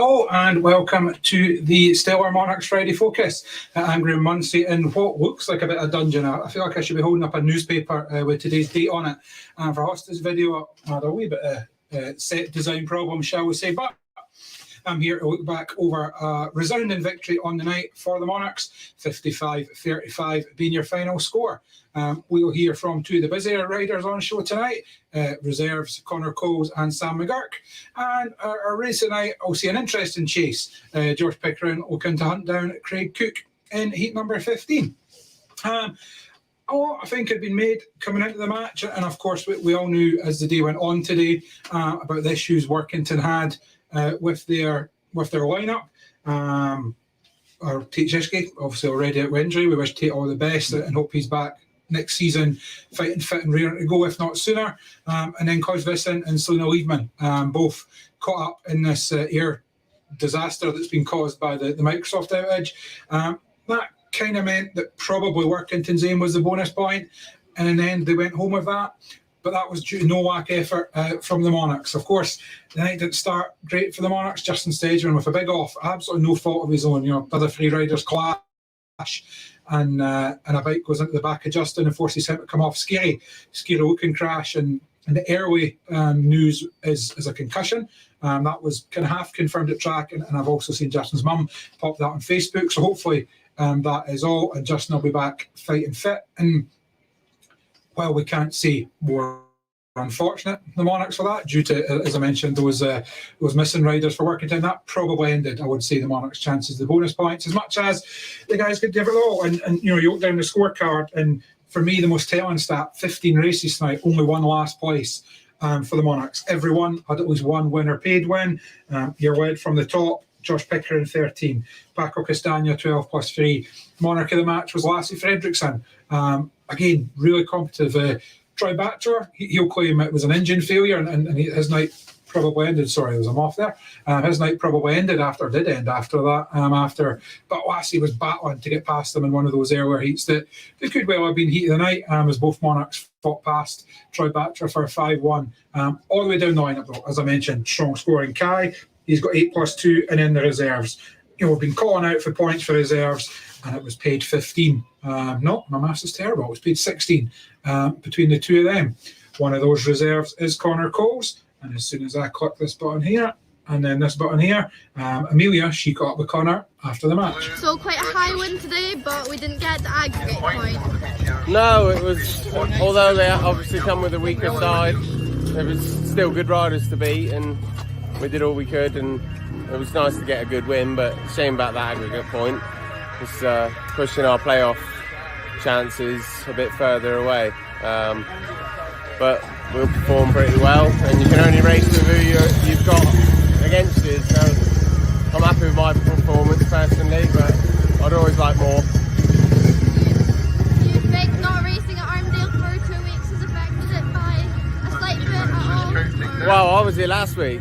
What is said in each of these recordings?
Hello and welcome to the Stellar Monarchs Friday Focus. I'm Graham Munsey in what looks like a bit of dungeon. I feel like I should be holding up a newspaper with today's date on it. And for us, this video, I had a wee bit of set design problem, shall we say, but I'm here to look back over a resounding victory on the night for the Monarchs, 55-35 being your final score. We'll hear from two of the busier riders on the show tonight, reserves Connor Coles and Sam McGurk. And our race tonight, I'll see an interesting chase. George Pickering looking to hunt down Craig Cook in heat number 15. A lot, I think, had been made coming into the match, and of course we all knew as the day went on today about the issues Workington had with their lineup. Our Tate Shishke, obviously already out with injury. We wish Tate all the best and hope he's back next season, fighting fit and rearing to go, if not sooner. And then Cos Visson and Selena Liebman, both caught up in this air disaster that's been caused by the Microsoft outage. That kind of meant that probably Workington's aim was the bonus point, and in the end they went home with that. But that was due to no whack effort from the Monarchs. Of course, the night didn't start great for the Monarchs. Justin Stageman with a big off, absolutely no fault of his own. You know, other three riders clash, and a bike goes into the back of Justin and forces him to come off. Scary looking crash, and the airway news is a concussion. That was kind of half confirmed at track, and I've also seen Justin's mum pop that on Facebook. So hopefully that is all, and Justin will be back fighting fit. And while we can't say more unfortunate the Monarchs for that, due to, as I mentioned, those missing riders for Workington, that probably ended, I would say, the Monarchs' chances, the bonus points, as much as the guys could give it all. And you know, you look down the scorecard, and for me, the most telling stat: 15 races tonight, only one last place for the Monarchs. Everyone had at least one winner paid win. You're led from the top. Josh Pickering 13, Paco Castagna 12 plus 3. Monarch of the match was Lassie Fredrickson. Again, really competitive. Troy Batcher, he'll claim it was an engine failure, and his night probably ended. Sorry, there was a moth there. His night probably did end after that. But Lassie was battling to get past them in one of those earlier heats that they could well have been heat of the night, as both Monarchs fought past Troy Batcher for a 5-1. All the way down the lineup, though, as I mentioned, strong scoring. Kai, he's got 8 plus 2, and then the reserves. You know, we've been calling out for points for reserves, and it was paid 15. No, my maths is terrible. It was paid 16 between the two of them. One of those reserves is Connor Coles, and as soon as I click this button here and then this button here, Amelia, she caught up with Connor after the match. So quite a high win today, but we didn't get the aggregate point. No, it was, although they obviously come with a weaker side, there was still good riders to beat, and we did all we could, and it was nice to get a good win, but shame about that aggregate point. It's pushing our playoff chances a bit further away. But we'll perform pretty well, and you can only race with who you've got against you. So I'm happy with my performance personally, but I'd always like more. Do you think not racing at Armdale for 2 weeks has affected it by a slight bit at all? Well, I was here last week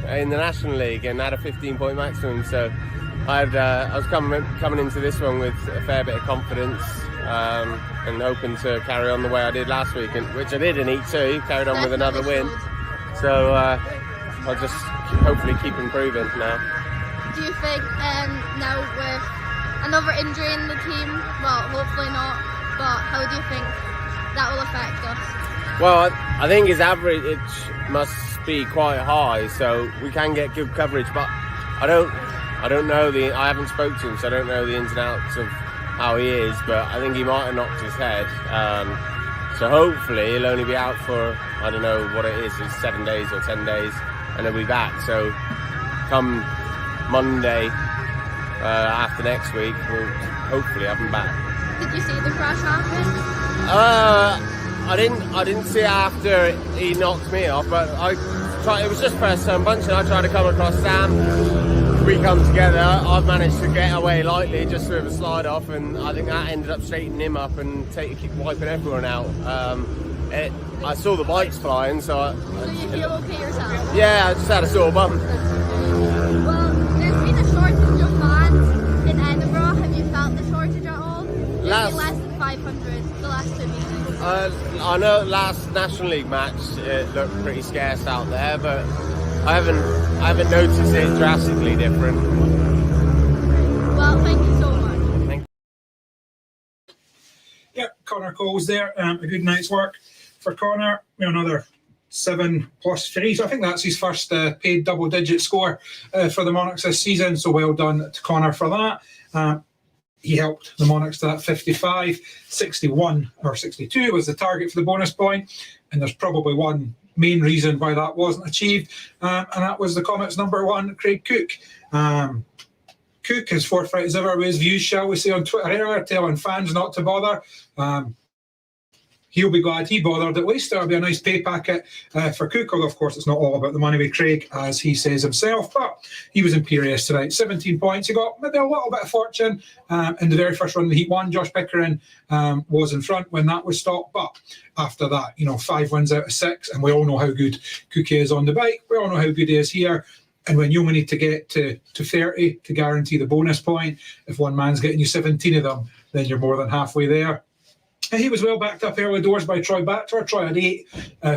in the National League and had a 15-point maximum, so I was coming into this one with a fair bit of confidence and hoping to carry on the way I did last week, which I did in Heat 2, carried on with another win. So I'll just hopefully keep improving now. Do you think now with another injury in the team, well, hopefully not, but how do you think that will affect us? Well, I think his average must be quite high, so we can get good coverage, but I don't know I haven't spoken to him, so I don't know the ins and outs of how he is, but I think he might have knocked his head. So hopefully he'll only be out for, I don't know what it is, it's 7 days or 10 days, and he'll be back. So come Monday after next week, we'll hopefully have him back. Did you see the crash happen? I didn't see it after he knocked me off, but it was just first turn bunch, and I tried to come across Sam. We come together, I've managed to get away lightly just with a slide off, and I think that ended up straightening him up and wiping everyone out. I saw the bikes flying, so you feel okay yourself? Yeah, I just had a sore bum. Well, there's been a shortage of fans in Edinburgh. Have you felt the shortage at all? Less than 500 the last 2 meetings. I know last National League match it looked pretty scarce out there, but I haven't noticed it drastically different. Well, thank you so much. Thank Yep, Connor Coles there. A good night's work for Connor. Another 7+3. So I think that's his first paid double-digit score for the Monarchs this season. So well done to Connor for that. He helped the Monarchs to that 55. 61 or 62 was the target for the bonus point. And there's probably one main reason why that wasn't achieved. And that was the Comets' number one, Craig Cook. Cook, as forthright as ever with his views, shall we say, on Twitter earlier, telling fans not to bother. He'll be glad he bothered at least. That'll be a nice pay packet for Cook, although of course it's not all about the money with Craig, as he says himself, but he was imperious tonight. 17 points. He got maybe a little bit of fortune in the very first run of the Heat 1. Josh Pickering was in front when that was stopped, but after that, 5 wins out of 6, and we all know how good Cook is on the bike. We all know how good he is here. And when you only need to get to 30 to guarantee the bonus point, if one man's getting you 17 of them, then you're more than halfway there. And he was well backed up early doors by Troy Batcher. Troy had 8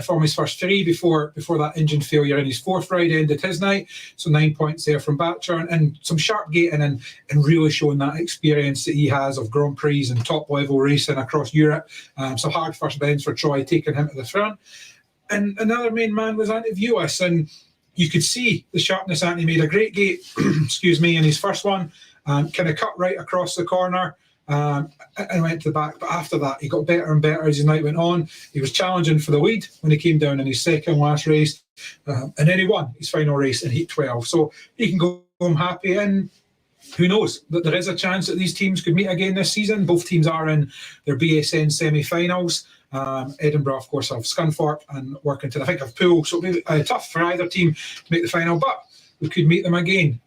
from his first 3 before that engine failure in his 4th ride ended his night. So 9 points there from Batcher, and some sharp gating and really showing that experience that he has of Grand Prix and top level racing across Europe. So hard first bends for Troy, taking him to the front. And another main man was Antti Vuolas, and you could see the sharpness. Antti made a great gate, in his first one, kind of cut right across the corner. And went to the back, but after that he got better and better as his night went on. He was challenging for the lead when he came down in his second last race, and then he won his final race in Heat 12. So he can go home happy, and who knows, that there is a chance that these teams could meet again this season. Both teams are in their BSN semi-finals. Edinburgh, of course, have Scunthorpe, and Workington, I think, have Poole, so it'll be tough for either team to make the final, but we could meet them again.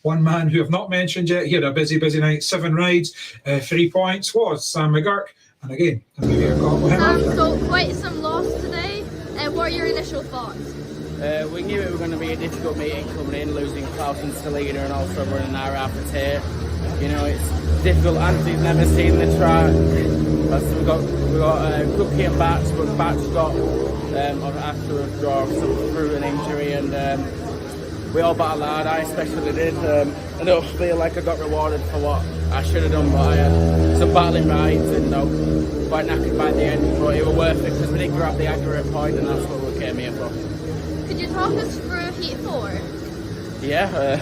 One man who I've not mentioned yet, he had a busy night, 7 rides, 3 points, was Sam McGurk. And again, I'm going to get a call with him. So quite some loss today. What are your initial thoughts? We knew it was going to be a difficult meeting coming in, losing Klaus and Stalina and also running an hour after Tate. It's difficult. Anthony's never seen the track. We got Cookie and Bats, but Bats got, after a draw, through an injury, and we all battled hard. I especially did. I don't feel like I got rewarded for what I should have done, but I had some battling rides and quite knackered by the end, but it was worth it because we did grab the accurate point, and that's what we came here for. Could you talk us through Heat 4? Yeah,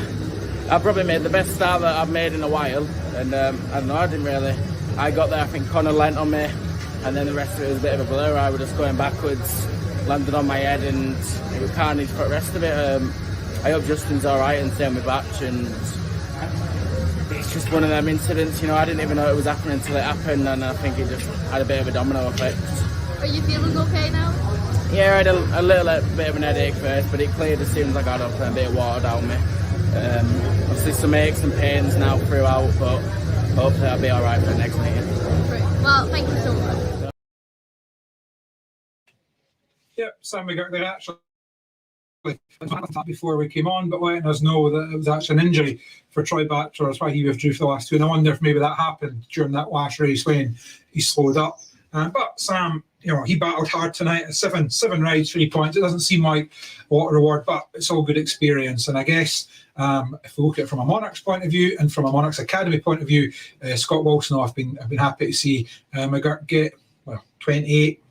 I probably made the best start that I've made in a while, and I don't know, I didn't really. I got there, I think Connor lent on me, and then the rest of it was a bit of a blur. I was just going backwards, landed on my head, and it was carnage for the rest of it. I hope Justin's alright, and same with Batch, and it's just one of them incidents, I didn't even know it was happening until it happened, and I think it just had a bit of a domino effect. Are you feeling okay now? Yeah, I had a little bit of an headache first, but it cleared as soon as I got up, and a bit of water down me. Obviously some aches and pains now throughout, but hopefully I'll be alright for the next meeting. Great. Well, thank you so much. Yep, Sam McGurk there actually before we came on, but letting us know that it was actually an injury for Troy Batcher. That's why he withdrew for the last 2, and I wonder if maybe that happened during that last race when he slowed up. But Sam, he battled hard tonight at 7 rides, 3 points. It doesn't seem like a lot of reward, but it's all good experience. And I guess if we look at it from a Monarchs point of view and from a Monarchs Academy point of view, Scott Wilson, I've been happy to see McGurk get 28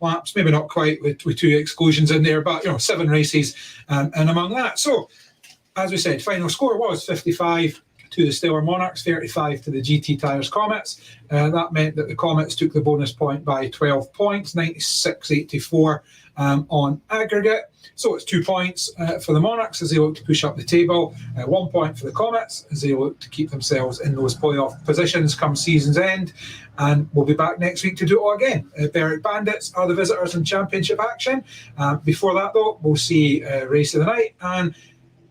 laps, maybe not quite with 2 exclusions in there, but 7 races and among that. So, as we said, final score was 55 to the Stellar Monarchs, 35 to the GT Tyres Comets. That meant that the Comets took the bonus point by 12 points, 96-84 on aggregate. So it's 2 points for the Monarchs as they look to push up the table, 1 point for the Comets as they look to keep themselves in those playoff positions come season's end. And we'll be back next week to do it all again. Berwick Bandits are the visitors in championship action. Before that, though, we'll see Race of the Night. And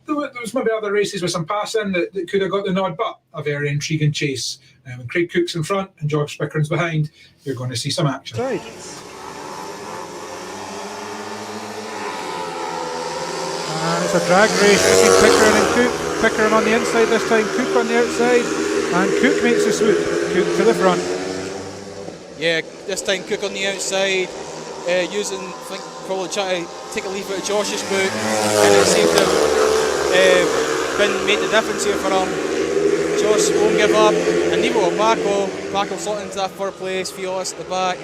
there was maybe other races with some passing that could have got the nod, but a very intriguing chase. When Craig Cook's in front and George Spickering's behind, you're going to see some action. Right. And it's a drag race between Pickering and Cook. Pickering on the inside this time, Cook on the outside, and Cook makes the swoop. Cook to the front. Yeah, this time Cook on the outside, using, I think, probably trying to take a leaf out of Josh's boot, and it seemed to have made the difference here for him. Josh won't give up, and neither will Paco. Paco slot into that third place, Fiolis at the back.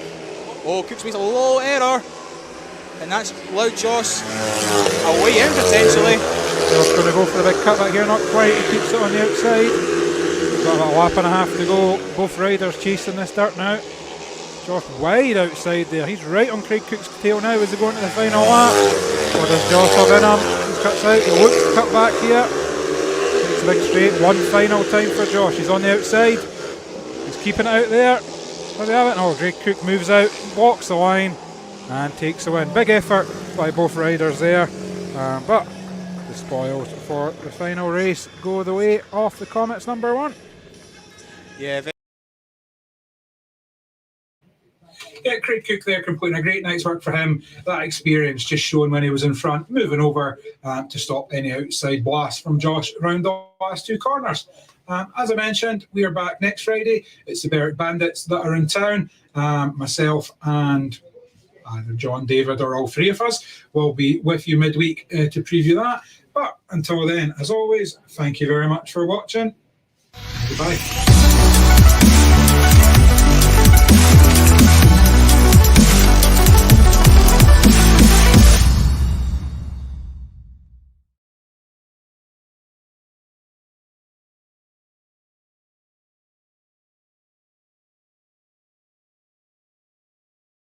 Oh, Cooks makes a low error, and that's allowed Josh away in potentially. Josh going to go for the big cutback here, not quite, he keeps it on the outside. Got about a lap and a half to go, both riders chasing this dirt now. Josh wide outside there, he's right on Craig Cook's tail now as they go into the final lap. What does Josh have in him? He cuts out, he looks to cut back here. Takes a big straight, one final time for Josh, he's on the outside. He's keeping it out there. There we have it. Oh, Craig Cook moves out, walks the line and takes the win. Big effort by both riders there, but the spoils for the final race go the way of the Comets number 1. Yeah, Yeah, Craig Cook there completing a great night's work for him. That experience just showing when he was in front, moving over to stop any outside blast from Josh around the last 2 corners. As I mentioned, we are back next Friday. It's the Berwick Bandits that are in town. Myself and either John, David, or all 3 of us will be with you midweek to preview that. But until then, as always, thank you very much for watching. Goodbye.